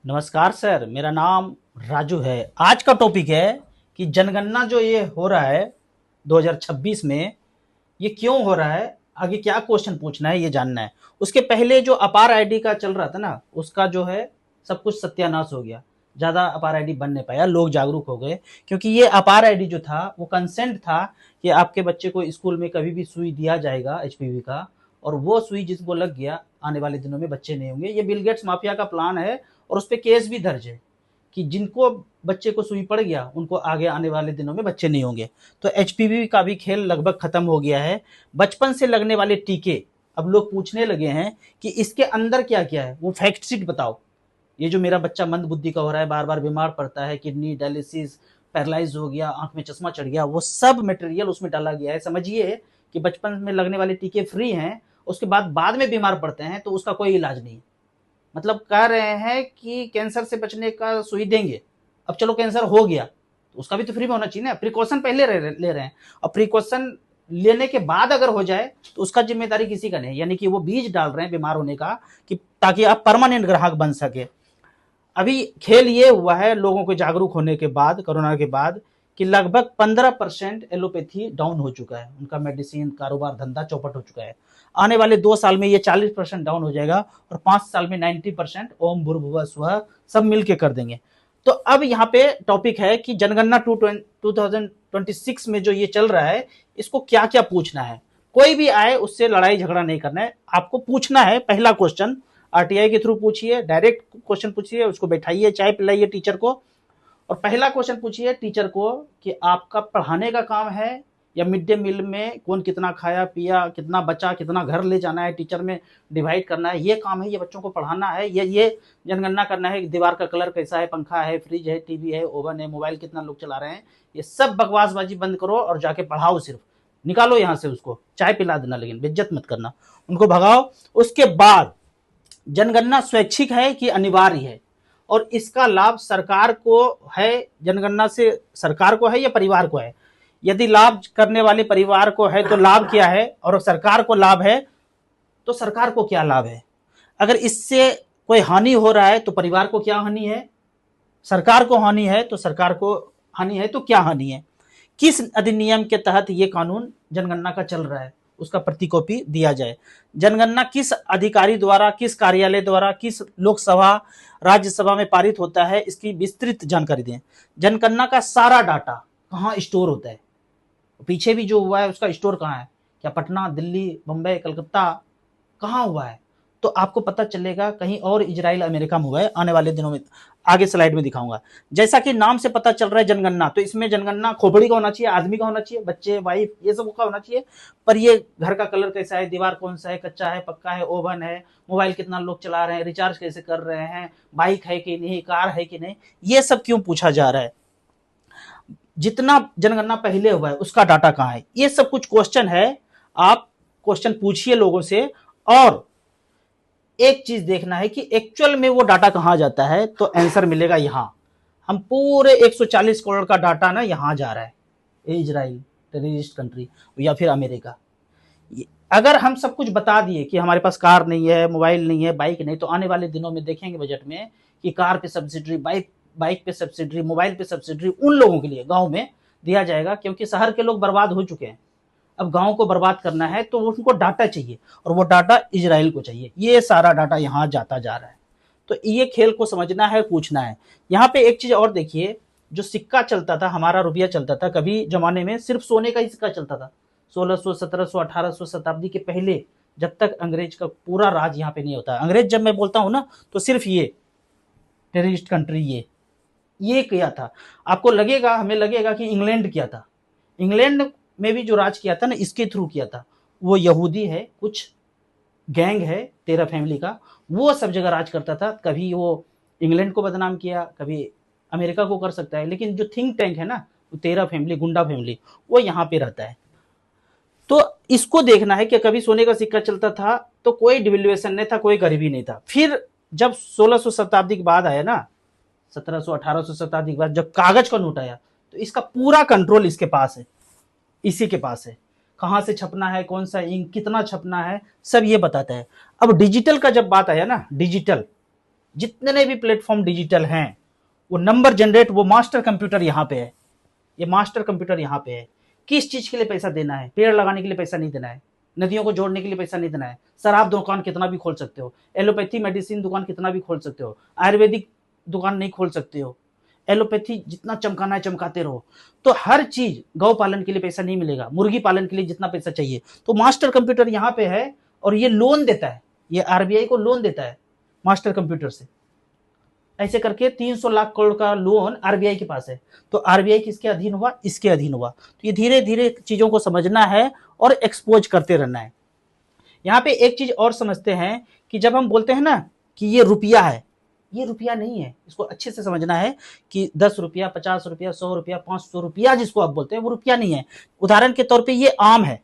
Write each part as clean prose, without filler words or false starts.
नमस्कार सर, मेरा नाम राजू है। आज का टॉपिक है कि जनगणना जो ये हो रहा है 2026 में, ये क्यों हो रहा है, आगे क्या क्वेश्चन पूछना है, ये जानना है। उसके पहले जो अपार आईडी का चल रहा था ना, उसका जो है सब कुछ सत्यानाश हो गया। ज़्यादा अपार आईडी बन नहीं पाया, लोग जागरूक हो गए, क्योंकि ये अपार आईडी जो था वो कंसेंट था कि आपके बच्चे को स्कूल में कभी भी सुई दिया जाएगा एचपीवी का, और वो सुई जिसको लग गया आने वाले दिनों में बच्चे नहीं होंगे। ये बिल गेट्स माफिया का प्लान है और उस पर केस भी दर्ज है कि जिनको बच्चे को सुई पड़ गया उनको आगे आने वाले दिनों में बच्चे नहीं होंगे। तो एचपीवी का भी खेल लगभग खत्म हो गया है। बचपन से लगने वाले टीके अब लोग पूछने लगे हैं कि इसके अंदर क्या क्या है, वो फैक्ट शीट बताओ। ये जो मेरा बच्चा मंद बुद्धि का हो रहा है, बार बार बीमार पड़ता है, किडनी डायलिसिस, पैरालाइज हो गया, आंख में चश्मा चढ़ गया, वो सब मटेरियल उसमें डाला गया है। समझिए कि बचपन में लगने वाले टीके फ्री हैं, उसके बाद में बीमार पड़ते हैं तो उसका कोई इलाज नहीं। मतलब कह रहे हैं कि कैंसर से बचने का सुई देंगे। अब चलो कैंसर हो गया तो उसका भी तो फ्री में होना चाहिए ना। प्रिकॉशन पहले ले रहे हैं, और प्रिकॉशन लेने के बाद अगर हो जाए तो उसका जिम्मेदारी किसी का नहीं। यानी कि वो बीज डाल रहे हैं बीमार होने का, कि ताकि आप परमानेंट ग्राहक बन सके। अभी खेल ये हुआ है लोगों को जागरूक होने के बाद, कोरोना के बाद, कि लगभग 15% एलोपैथी डाउन हो चुका है। उनका मेडिसिन कारोबार धंधा चौपट हो चुका है। आने वाले 2 साल में ये 40% डाउन हो जाएगा, और 5 साल में 90% ओम भूर्भुवः स्वः सब मिलके कर देंगे। तो अब यहाँ पे टॉपिक है कि जनगणना 2026 में जो ये चल रहा है, इसको क्या क्या पूछना है। कोई भी आए उससे लड़ाई झगड़ा नहीं करना है, आपको पूछना है। पहला क्वेश्चन आरटीआई के थ्रू पूछिए, डायरेक्ट क्वेश्चन पूछिए, उसको बैठाइए, चाय पिलाइए टीचर को, और पहला क्वेश्चन पूछिए टीचर को कि आपका पढ़ाने का काम है या मिड डे मील में कौन कितना खाया पिया, कितना बचा, कितना घर ले जाना है, टीचर में डिवाइड करना है, ये काम है। ये बच्चों को पढ़ाना है, ये जनगणना करना है। दीवार का कलर कैसा है, पंखा है, फ्रिज है, टीवी है, ओवन है, मोबाइल कितना लोग चला रहे हैं। ये सब बकवासबाजी बंद करो और जाके पढ़ाओ। सिर्फ निकालो यहाँ से, उसको चाय पिला देना, लेकिन बेइज्जत मत करना, उनको भगाओ। उसके बाद जनगणना स्वैच्छिक है कि अनिवार्य है, और इसका लाभ सरकार को है, जनगणना से सरकार को है या परिवार को है। यदि लाभ करने वाले परिवार को है तो लाभ क्या है, और सरकार को लाभ है तो सरकार को क्या लाभ है। अगर इससे कोई हानि हो रहा है तो परिवार को क्या हानि है, सरकार को हानि है तो सरकार को हानि है, तो क्या हानि है। किस अधिनियम के तहत ये कानून जनगणना का चल रहा है, उसका प्रतिकॉपी दिया जाए। जनगणना किस अधिकारी द्वारा, किस कार्यालय द्वारा, किस लोकसभा राज्यसभा में पारित होता है, इसकी विस्तृत जानकारी दें। जनगणना का सारा डाटा कहाँ स्टोर होता है, पीछे भी जो हुआ है उसका स्टोर कहाँ है, क्या पटना, दिल्ली, बम्बई, कलकत्ता, कहाँ हुआ है। तो आपको पता चलेगा कहीं और इजराइल अमेरिका में हुआ है। आने वाले दिनों में आगे स्लाइड में दिखाऊंगा। जैसा कि नाम से पता चल रहा है जनगणना, तो इसमें जनगणना खोपड़ी का होना चाहिए, आदमी का होना चाहिए, बच्चे, वाइफ, ये सब का होना चाहिए। पर ये घर का कलर कैसा है, दीवार कौन सा है, कच्चा है, पक्का है, ओवन है, मोबाइल कितना लोग चला रहे हैं, रिचार्ज कैसे कर रहे हैं, बाइक है कि नहीं, कार है कि नहीं, ये सब क्यों पूछा जा रहा है। जितना जनगणना पहले हुआ है उसका डाटा कहाँ है, ये सब कुछ क्वेश्चन है। आप क्वेश्चन पूछिए लोगों से, और एक चीज देखना है कि एक्चुअल में वो डाटा कहां जाता है, तो आंसर मिलेगा यहां। हम पूरे 140 करोड़ का डाटा ना यहां जा रहा है, इजराइल टेररिस्ट कंट्री या फिर अमेरिका। अगर हम सब कुछ बता दिए कि हमारे पास कार नहीं है, मोबाइल नहीं है, बाइक नहीं, तो आने वाले दिनों में देखेंगे बजट में कि कार पे सब्सिडी, बाइक पे सब्सिडी, मोबाइल पे सब्सिडी उन लोगों के लिए गांव में दिया जाएगा, क्योंकि शहर के लोग बर्बाद हो चुके हैं। अब गांव को बर्बाद करना है तो उनको डाटा चाहिए, और वो डाटा इजराइल को चाहिए। ये सारा डाटा यहां जाता जा रहा है। तो ये खेल को समझना है, पूछना है। यहाँ पे एक चीज और देखिए, जो सिक्का चलता था, हमारा रुपया चलता था, कभी जमाने में सिर्फ सोने का ही सिक्का चलता था। 1600, 1700, 1800 शताब्दी के पहले, जब तक अंग्रेज का पूरा राज यहाँ पे नहीं होता। अंग्रेज जब मैं बोलता हूँ ना, तो सिर्फ ये टेररिस्ट कंट्री ये किया था। आपको लगेगा, हमें लगेगा कि इंग्लैंड किया था। इंग्लैंड में भी जो राज किया था ना, इसके थ्रू किया था। वो यहूदी है, कुछ गैंग है 13 फैमिली का, वो सब जगह राज करता था। कभी वो इंग्लैंड को बदनाम किया, कभी अमेरिका को कर सकता है, लेकिन जो थिंक टैंक है ना, वो 13 फैमिली, गुंडा फैमिली, वो यहाँ पे रहता है। तो इसको देखना है कि कभी सोने का सिक्का चलता था तो कोई डिवेल्युएशन नहीं था, कोई गरीबी नहीं था। फिर जब 1600 शताब्दी के बाद आया ना, 1700, 1800 शताब्दी के बाद जब कागज का नोट आया, तो इसका पूरा कंट्रोल इसके पास है, इसी के पास है। कहां से छपना है, कौन सा इंक, कितना छपना है, सब ये बताता है। अब डिजिटल का जब बात आया ना, डिजिटल, जितने भी प्लेटफॉर्म डिजिटल हैं वो नंबर जनरेट, वो मास्टर कंप्यूटर यहाँ पे है, ये मास्टर कंप्यूटर यहाँ पे है। किस चीज के लिए पैसा देना है? पेड़ लगाने के लिए पैसा नहीं देना है, नदियों को जोड़ने के लिए पैसा नहीं देना है, शराब दुकान कितना भी खोल सकते हो, एलोपैथी मेडिसिन दुकान कितना भी खोल सकते हो, आयुर्वेदिक दुकान नहीं खोल सकते हो, एलोपैथी जितना चमकाना है चमकाते रहो। तो हर चीज, गौ पालन के लिए पैसा नहीं मिलेगा, मुर्गी पालन के लिए जितना पैसा चाहिए, तो मास्टर कंप्यूटर यहाँ पे है और ये लोन देता है, ये आरबीआई को लोन देता है मास्टर कंप्यूटर से। ऐसे करके 300 लाख करोड़ का लोन आरबीआई के पास है। तो आरबीआई किसके अधीन हुआ? इसके अधीन हुआ। तो ये धीरे धीरे चीजों को समझना है और एक्सपोज करते रहना है। यहाँ पे एक चीज और समझते हैं कि जब हम बोलते हैं ना कि ये रुपया है, ये रुपया नहीं है, इसको अच्छे से समझना है कि 10 रुपया, 50 रुपया, 100 रुपया, 500 रुपया जिसको आप बोलते हैं वो रुपया नहीं है। उदाहरण के तौर पे ये आम है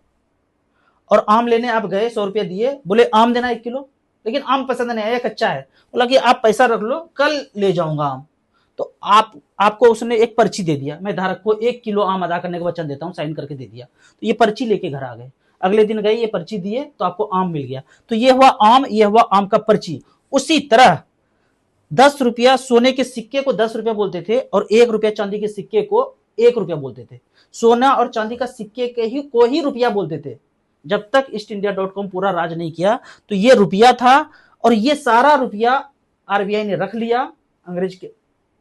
और आम लेने आप गए, 100 रुपया दिए, बोले आम देना 1 किलो, लेकिन आम पसंद नहीं आया, कच्चा है, बोला कि आप पैसा रख लो, कल ले जाऊंगा आम। तो आपको उसने एक पर्ची दे दिया, मैं धारक को 1 किलो आम अदा करने का वचन देता हूं, साइन करके दे दिया। तो ये पर्ची लेके घर आ गए, अगले दिन गए, ये पर्ची दिए तो आपको आम मिल गया। तो ये हुआ आम, ये हुआ आम का पर्ची। उसी तरह 10 रुपया सोने के सिक्के को 10 रुपया बोलते थे और 1 रुपया चांदी के सिक्के को 1 रुपया बोलते थे। सोना और चांदी का सिक्के के ही को ही रुपया बोलते थे। जब तक ईस्टइंडिया.com पूरा राज नहीं किया तो ये रुपया था, और ये सारा रुपया आरबीआई ने रख लिया। अंग्रेज के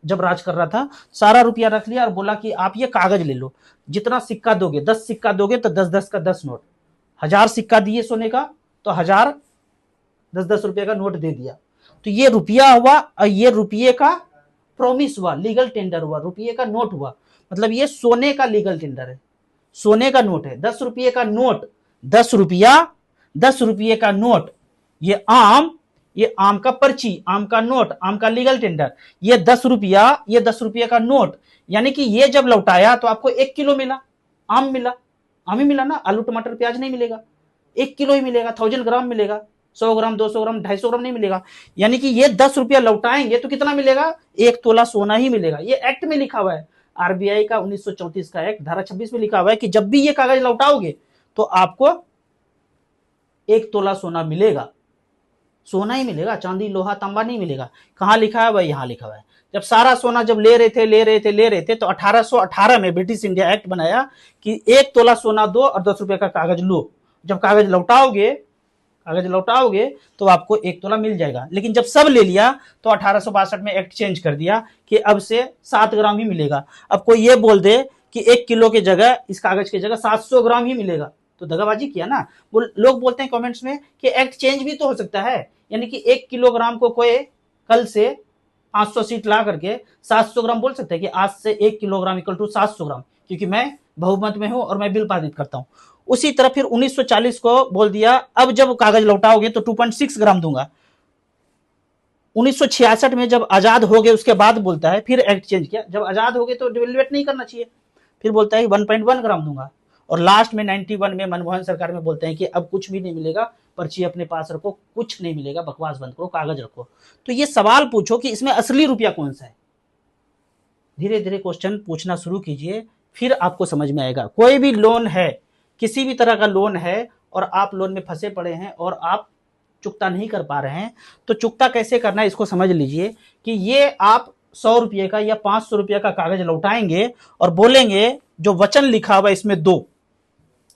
जब राज कर रहा था, सारा रुपया रख लिया और बोला कि आप ये कागज ले लो, जितना सिक्का दोगे, 10 सिक्का दोगे तो 10-10 का 10 नोट, 1000 सिक्का दिए सोने का तो 1000 10-10 रुपये का नोट दे दिया। तो ये रुपया हुआ और ये रुपये का प्रोमिस हुआ, लीगल टेंडर हुआ, रुपये का नोट हुआ। मतलब ये सोने का लीगल टेंडर है, सोने का नोट है। 10 रुपये का नोट, 10 रुपया, 10 रुपये का नोट, ये आम का पर्ची, आम का नोट, आम का लीगल टेंडर, ये 10 रुपया, ये 10 रुपये का नोट। यानी कि ये जब लौटाया तो आपको 1 किलो मिला, आम मिला, आम ही मिला ना, आलू टमाटर प्याज नहीं मिलेगा, 1 किलो ही मिलेगा, 1000 ग्राम मिलेगा, 100 ग्राम, 200 ग्राम, 250 ग्राम नहीं मिलेगा। यानी कि ये 10 रुपया लौटाएंगे तो कितना मिलेगा? 1 तोला सोना ही मिलेगा। ये एक्ट में लिखा हुआ है, आरबीआई का 1934 का एक्ट, धारा 26 में लिखा हुआ है कि जब भी ये कागज लौटाओगे तो आपको 1 तोला सोना मिलेगा, सोना ही मिलेगा, चांदी लोहा तांबा नहीं मिलेगा। कहां लिखा है? वह यहां लिखा हुआ है। जब सारा सोना जब ले रहे थे तो 1818 में ब्रिटिश इंडिया एक्ट बनाया कि 1 तोला सोना दो और 10 रुपए का कागज लो। जब कागज लौटाओगे तो आपको 1 तोला मिल जाएगा। लेकिन जब सब ले लिया तो 1862 में एक्ट चेंज कर दिया कि अब से 7 ग्राम ही मिलेगा। अब कोई ये बोल दे कि 1 किलो की जगह, इस कागज की जगह 700 ग्राम ही मिलेगा, तो दगाबाजी किया ना। लोग बोलते हैं कमेंट्स में कि एक्ट चेंज भी तो हो सकता है, यानी कि 1 किलोग्राम को कोई कल से 500 सीट ला करके 700 ग्राम बोल सकते हैं कि आज से 1 किलोग्राम इक्वल टू 700 ग्राम, क्योंकि मैं बहुमत में हूं और मैं बिल पारित करता हूं। उसी तरह फिर 1940 को बोल दिया, अब जब कागज लौटाओगे तो 2.6 ग्राम दूंगा। 1966 में जब आजाद हो गए उसके बाद बोलता है, फिर एक्ट चेंज किया, जब आजाद हो गए तो डिवेल्युएट नहीं करना चाहिए, फिर बोलता है 1.1 ग्राम दूंगा। और लास्ट में 91 में मनमोहन सरकार में बोलते हैं कि अब कुछ भी नहीं मिलेगा, पर्ची अपने पास रखो, कुछ नहीं मिलेगा, बकवास बंद करो, कागज रखो। तो ये सवाल पूछो कि इसमें असली रुपया कौन सा है। धीरे धीरे क्वेश्चन पूछना शुरू कीजिए, फिर आपको समझ में आएगा। कोई भी लोन है, किसी भी तरह का लोन है और आप लोन में फंसे पड़े हैं और आप चुकता नहीं कर पा रहे हैं, तो चुकता कैसे करना है इसको समझ लीजिए कि ये आप 100 रुपये का या 500 रुपये का कागज लौटाएंगे और बोलेंगे जो वचन लिखा हुआ इसमें दो,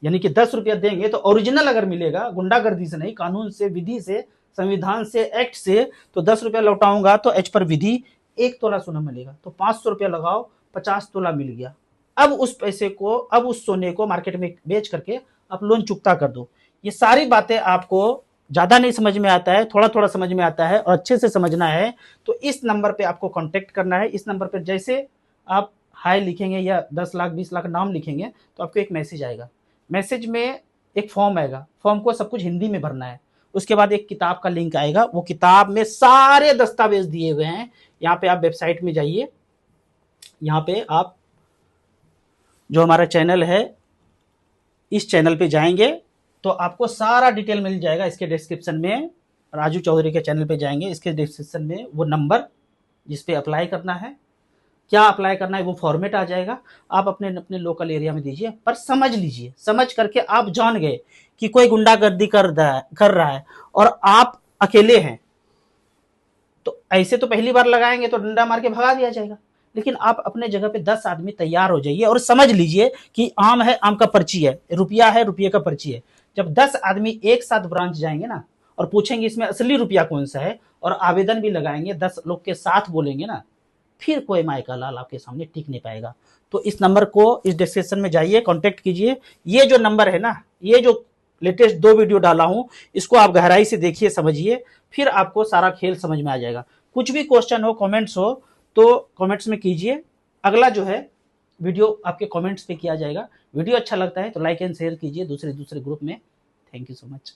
यानी कि 10 रुपया देंगे तो ओरिजिनल अगर मिलेगा, गुंडागर्दी से नहीं, कानून से, विधि से, संविधान से, एक्ट से, तो 10 रुपया लौटाऊंगा तो एच पर विधि 1 तोला सोना मिलेगा। तो 500 रुपया लगाओ, 50 तोला मिल गया। अब उस पैसे को, अब उस सोने को मार्केट में बेच करके आप लोन चुकता कर दो। ये सारी बातें आपको ज्यादा नहीं समझ में आता है, थोड़ा थोड़ा समझ में आता है और अच्छे से समझना है तो इस नंबर पे आपको कांटेक्ट करना है। इस नंबर पे जैसे आप हाय लिखेंगे या 10 लाख 20 लाख नाम लिखेंगे तो आपको एक मैसेज आएगा। मैसेज में एक फॉर्म आएगा, फॉर्म को सब कुछ हिंदी में भरना है। उसके बाद एक किताब का लिंक आएगा, वो किताब में सारे दस्तावेज दिए हुए हैं। यहाँ पे आप वेबसाइट में जाइए, यहाँ पे आप जो हमारा चैनल है इस चैनल पे जाएंगे तो आपको सारा डिटेल मिल जाएगा। इसके डिस्क्रिप्शन में राजू चौधरी के चैनल पे जाएंगे, इसके डिस्क्रिप्शन में वो नंबर जिस पे अप्लाई करना है, क्या अप्लाई करना है, वो फॉर्मेट आ जाएगा। आप अपने अपने लोकल एरिया में दीजिए, पर समझ लीजिए, समझ करके आप जान गए कि कोई गुंडागर्दी कर रहा है और आप अकेले हैं, तो ऐसे तो पहली बार लगाएंगे तो डंडा मार के भगा दिया जाएगा। लेकिन आप अपने जगह पे 10 आदमी तैयार हो जाइए और समझ लीजिए कि आम है, आम का पर्ची है, रुपया है, रुपये का पर्ची है। जब 10 आदमी एक साथ ब्रांच जाएंगे ना और पूछेंगे इसमें असली रुपया कौन सा है, और आवेदन भी लगाएंगे, 10 लोग के साथ बोलेंगे ना, फिर कोई माई का लाल आपके सामने टिक नहीं पाएगा। तो इस नंबर को, इस डिस्क्रिप्शन में जाइए, कांटेक्ट कीजिए। ये जो नंबर है ना, ये जो लेटेस्ट 2 वीडियो डाला हूं, इसको आप गहराई से देखिए, समझिए, फिर आपको सारा खेल समझ में आ जाएगा। कुछ भी क्वेश्चन हो, कमेंट्स हो तो कमेंट्स में कीजिए। अगला जो है वीडियो आपके कमेंट्स पे किया जाएगा। वीडियो अच्छा लगता है तो लाइक एंड शेयर कीजिए दूसरे ग्रुप में। Thank you so much.